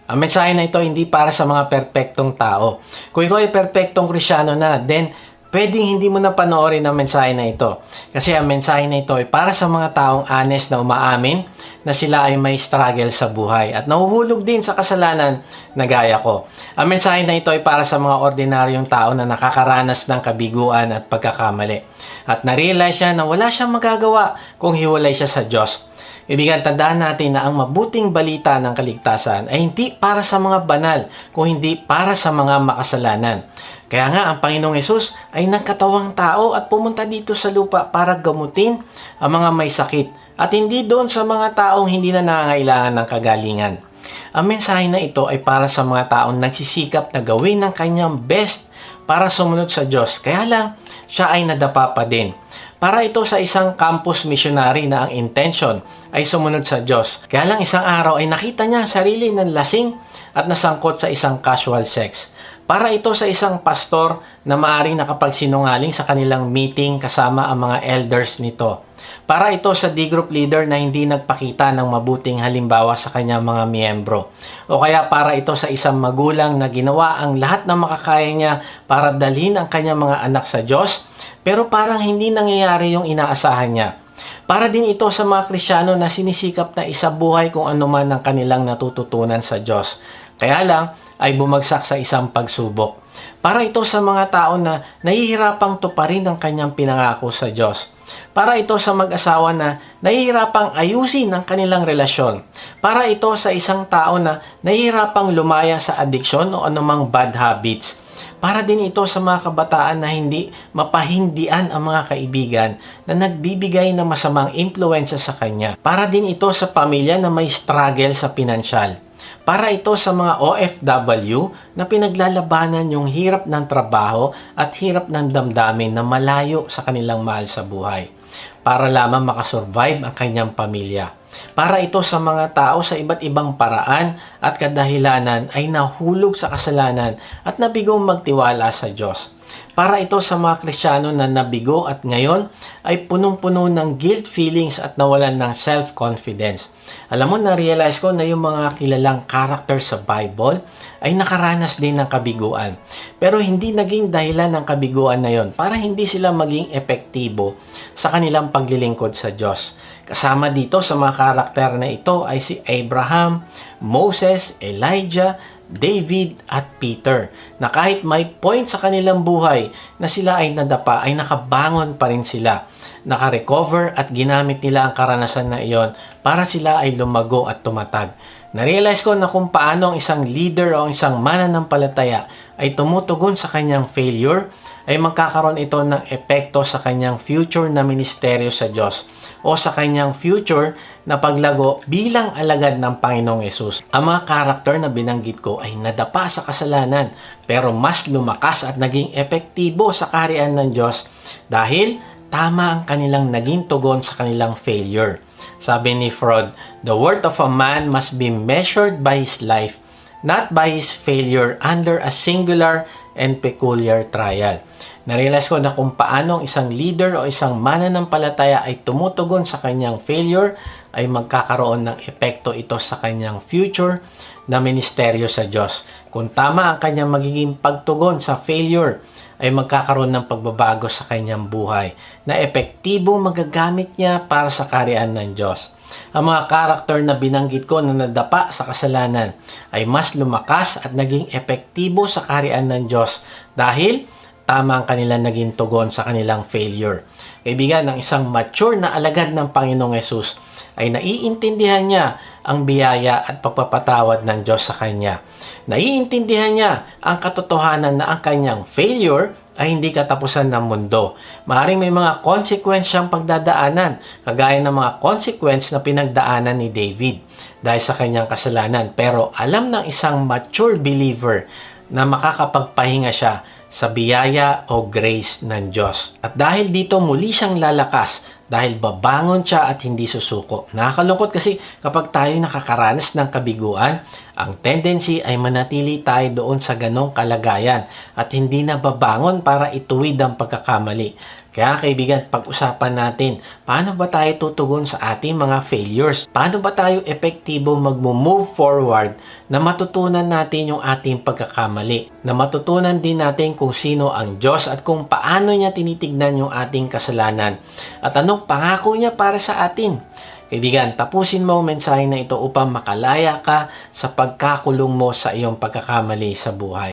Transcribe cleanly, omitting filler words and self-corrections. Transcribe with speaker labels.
Speaker 1: Ang mensahe na ito hindi para sa mga perpektong tao. Kung ikaw ay perpektong Krisyano na, then pwedeng hindi mo na panoorin ang mensahe na ito. Kasi ang mensahe na ito ay para sa mga taong honest na umaamin na sila ay may struggle sa buhay at nahuhulog din sa kasalanan na gaya ko. Ang mensahe na ito ay para sa mga ordinaryong tao na nakakaranas ng kabiguan at pagkakamali. At na-realize niya na wala siyang magagawa kung hiwalay siya sa Diyos. Ibigan, tandaan natin na ang mabuting balita ng kaligtasan ay hindi para sa mga banal, kung hindi para sa mga makasalanan. Kaya nga, ang Panginoong Hesus ay nagkatawang tao at pumunta dito sa lupa para gamutin ang mga may sakit at hindi doon sa mga taong hindi na nangangailangan ng kagalingan. Ang mensahe na ito ay para sa mga taong nagsisikap na gawin ng kanyang best para sumunod sa Diyos. Kaya lang, siya ay nadapa pa din. Para ito sa isang campus missionary na ang intention ay sumunod sa Diyos. Kaya lang isang araw ay nakita niya sarili ng lasing at nasangkot sa isang casual sex. Para ito sa isang pastor na maaring nakapagsinungaling sa kanilang meeting kasama ang mga elders nito. Para ito sa D-group leader na hindi nagpakita ng mabuting halimbawa sa kanyang mga miyembro. O kaya para ito sa isang magulang na ginawa ang lahat ng makakaya niya para dalhin ang kanyang mga anak sa Diyos, pero parang hindi nangyayari yung inaasahan niya. Para din ito sa mga Krisyano na sinisikap na isabuhay kung anuman ang kanilang natututunan sa Diyos. Kaya lang ay bumagsak sa isang pagsubok. Para ito sa mga tao na nahihirapang tuparin ang kanyang pinangako sa Diyos. Para ito sa mag-asawa na nahihirapang ayusin ang kanilang relasyon. Para ito sa isang tao na nahihirapang lumaya sa adiksyon o anumang bad habits. Para din ito sa mga kabataan na hindi mapahindian ang mga kaibigan na nagbibigay ng masamang impluensya sa kanya. Para din ito sa pamilya na may struggle sa pinansyal. Para ito sa mga OFW na pinaglalabanan yung hirap ng trabaho at hirap ng damdamin na malayo sa kanilang mahal sa buhay. Para lamang makasurvive ang kanyang pamilya. Para ito sa mga tao sa iba't ibang paraan at kadahilanan ay nahulog sa kasalanan at nabigong magtiwala sa Diyos. Para ito sa mga Krisyano na nabigo at ngayon ay punong-puno ng guilt feelings at nawalan ng self-confidence. Alam mo, na-realize ko na yung mga kilalang character sa Bible ay nakaranas din ng kabiguan. Pero hindi naging dahilan ng kabiguan na yon para hindi sila maging epektibo sa kanilang paglilingkod sa Diyos. Kasama dito sa mga karakter na ito ay si Abraham, Moses, Elijah, David at Peter, na kahit may point sa kanilang buhay na sila ay nadapa, ay nakabangon pa rin sila, nakarecover at ginamit nila ang karanasan na iyon para sila ay lumago at tumatag. Na-realize ko na kung paano ang isang leader o isang mananampalataya ay tumutugon sa kanyang failure, ay magkakaroon ito ng epekto sa kanyang future na ministeryo sa Diyos o sa kanyang future na paglago bilang alagad ng Panginoong Hesus. Ang mga karakter na binanggit ko ay nadapa sa kasalanan pero mas lumakas at naging epektibo sa kaharian ng Diyos dahil tama ang kanilang naging tugon sa kanilang failure. Sabi ni Freud, the worth of a man must be measured by his life, not by his failure under a singular and peculiar trial. Narealize ko na kung paano ang isang leader o isang mananampalataya ay tumutugon sa kanyang failure, ay magkakaroon ng epekto ito sa kanyang future na ministeryo sa Diyos. Kung tama ang kanyang magiging pagtugon sa failure, ay magkakaroon ng pagbabago sa kanyang buhay na epektibo magagamit niya para sa kaharian ng Diyos. Ang mga karakter na binanggit ko na nadapa sa kasalanan ay mas lumakas at naging epektibo sa kaharian ng Diyos dahil tama ang kanilang naging tugon sa kanilang failure. Kaibigan, ang isang mature na alagad ng Panginoong Hesus ay naiintindihan niya ang biyaya at pagpapatawad ng Diyos sa kanya. Naiintindihan niya ang katotohanan na ang kanyang failure ay hindi katapusan ng mundo. Maaaring may mga consequence siyang pagdadaanan, kagaya ng mga consequence na pinagdaanan ni David dahil sa kanyang kasalanan. Pero alam ng isang mature believer na makakapagpahinga siya sa biyaya o grace ng Diyos. At dahil dito muli siyang lalakas dahil babangon siya at hindi susuko. Nakakalungkot kasi kapag tayo nakakaranas ng kabiguan, ang tendency ay manatili tayo doon sa ganong kalagayan at hindi na babangon para ituwid ang pagkakamali. Kaya kaibigan, pag-usapan natin, paano ba tayo tutugon sa ating mga failures? Paano ba tayo epektibo mag-move forward na matutunan natin yung ating pagkakamali? Na matutunan din natin kung sino ang Diyos at kung paano niya tinitignan yung ating kasalanan. At anong pangako niya para sa atin? Kaibigan, tapusin mo ang mensahe na ito upang makalaya ka sa pagkakulong mo sa iyong pagkakamali sa buhay.